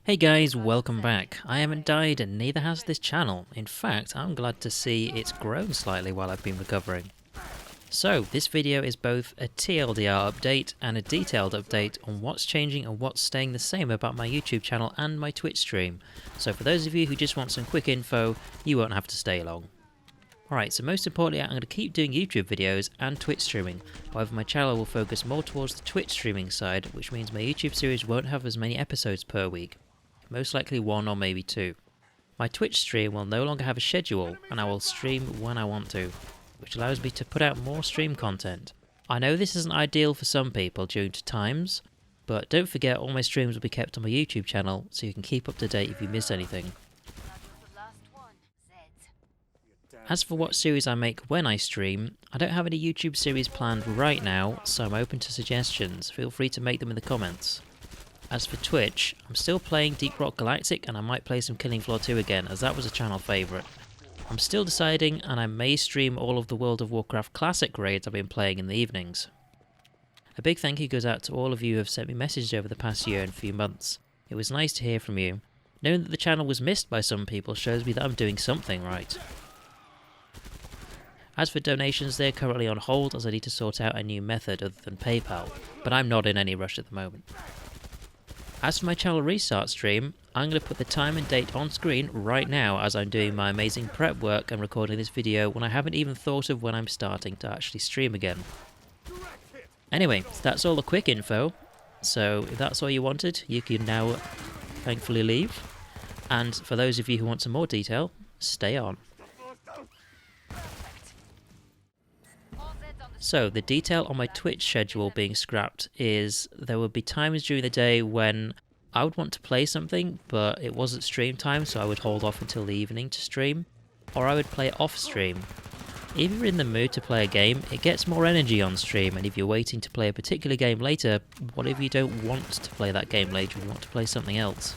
Hey guys, welcome back. I haven't died and neither has this channel. In fact, I'm glad to see it's grown slightly while I've been recovering. So, this video is both a TLDR update and a detailed update on what's changing and what's staying the same about my YouTube channel and my Twitch stream. So for those of you who just want some quick info, you won't have to stay long. Alright, so most importantly, I'm going to keep doing YouTube videos and Twitch streaming. However, my channel will focus more towards the Twitch streaming side, which means my YouTube series won't have as many episodes per week. Most likely one or maybe two. My Twitch stream will no longer have a schedule, and I will stream when I want to, which allows me to put out more stream content. I know this isn't ideal for some people due to times, but don't forget all my streams will be kept on my YouTube channel, so you can keep up to date if you miss anything. As for what series I make when I stream, I don't have any YouTube series planned right now, so I'm open to suggestions. Feel free to make them in the comments. As for Twitch, I'm still playing Deep Rock Galactic and I might play some Killing Floor 2 again, as that was a channel favourite. I'm still deciding, and I may stream all of the World of Warcraft Classic raids I've been playing in the evenings. A big thank you goes out to all of you who have sent me messages over the past year and few months. It was nice to hear from you. Knowing that the channel was missed by some people shows me that I'm doing something right. As for donations, they're currently on hold as I need to sort out a new method other than PayPal, but I'm not in any rush at the moment. As for my channel restart stream, I'm going to put the time and date on screen right now as I'm doing my amazing prep work and recording this video when I haven't even thought of when I'm starting to actually stream again. Anyway, that's all the quick info, so if that's all you wanted, you can now thankfully leave. And for those of you who want some more detail, stay on. So, the detail on my Twitch schedule being scrapped is there would be times during the day when I would want to play something, but it wasn't stream time, so I would hold off until the evening to stream, or I would play off stream. If you're in the mood to play a game, it gets more energy on stream, and if you're waiting to play a particular game later, what if you don't want to play that game later and want to play something else?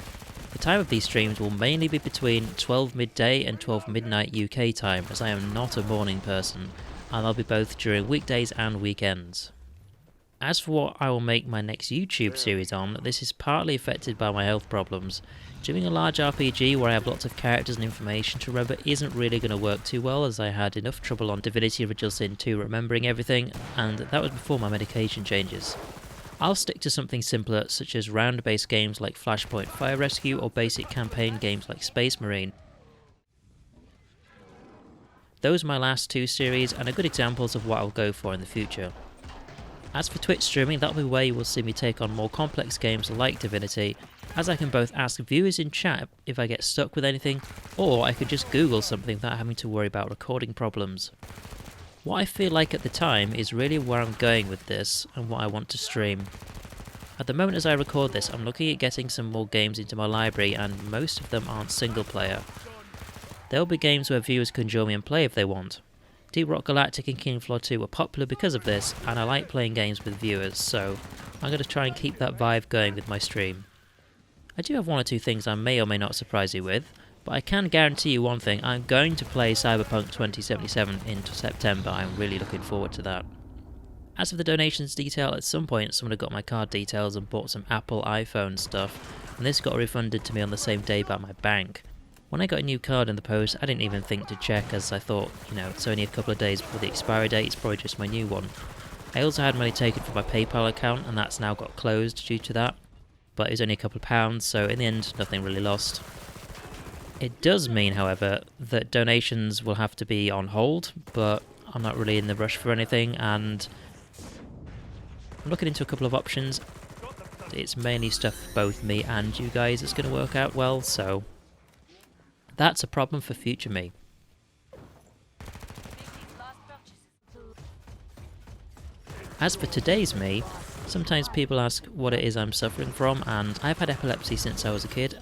The time of these streams will mainly be between 12 midday and 12 midnight UK time, as I am not a morning person, and they'll be both during weekdays and weekends. As for what I will make my next YouTube series on, this is partly affected by my health problems. Doing a large RPG where I have lots of characters and information to remember isn't really going to work too well, as I had enough trouble on Divinity Original Sin 2 remembering everything, and that was before my medication changes. I'll stick to something simpler, such as round-based games like Flashpoint Fire Rescue or basic campaign games like Space Marine. Those are my last two series and are good examples of what I'll go for in the future. As for Twitch streaming, that'll be where you will see me take on more complex games like Divinity, as I can both ask viewers in chat if I get stuck with anything, or I could just Google something without having to worry about recording problems. What I feel like at the time is really where I'm going with this and what I want to stream. At the moment as I record this, I'm looking at getting some more games into my library, and most of them aren't single player. There will be games where viewers can join me and play if they want. Deep Rock Galactic and Killing Floor 2 are popular because of this, and I like playing games with viewers, so I'm going to try and keep that vibe going with my stream. I do have one or two things I may or may not surprise you with, but I can guarantee you one thing: I'm going to play Cyberpunk 2077 in September. I'm really looking forward to that. As for the donations detail, at some point someone had got my card details and bought some Apple iPhone stuff, and this got refunded to me on the same day by my bank. When I got a new card in the post, I didn't even think to check, as I thought, it's only a couple of days before the expiry date, it's probably just my new one. I also had money taken from my PayPal account, and that's now got closed due to that, but it was only a couple of pounds, so in the end, nothing really lost. It does mean, however, that donations will have to be on hold, but I'm not really in the rush for anything, and I'm looking into a couple of options. It's mainly stuff for both me and you guys that's going to work out well, so that's a problem for future me. As for today's me, sometimes people ask what it is I'm suffering from, and I've had epilepsy since I was a kid,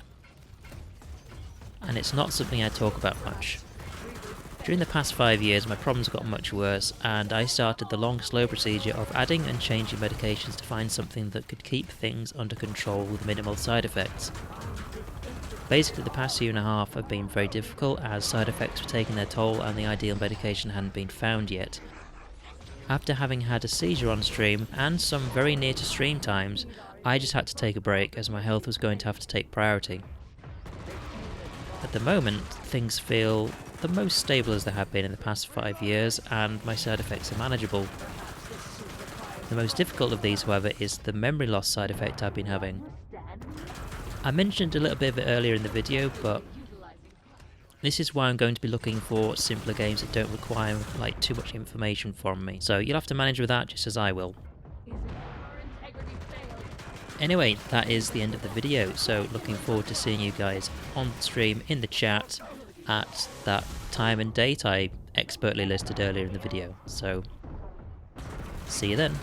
and it's not something I talk about much. During the past 5 years, my problems got much worse, and I started the long, slow procedure of adding and changing medications to find something that could keep things under control with minimal side effects. Basically, the past year and a half have been very difficult, as side effects were taking their toll and the ideal medication hadn't been found yet. After having had a seizure on stream, and some very near to stream times, I just had to take a break as my health was going to have to take priority. At the moment, things feel the most stable as they have been in the past 5 years, and my side effects are manageable. The most difficult of these, however, is the memory loss side effect I've been having. I mentioned a little bit of it earlier in the video, but this is why I'm going to be looking for simpler games that don't require like too much information from me. So you'll have to manage with that just as I will. Anyway, that is the end of the video, so looking forward to seeing you guys on stream in the chat at that time and date I expertly listed earlier in the video. So, see you then.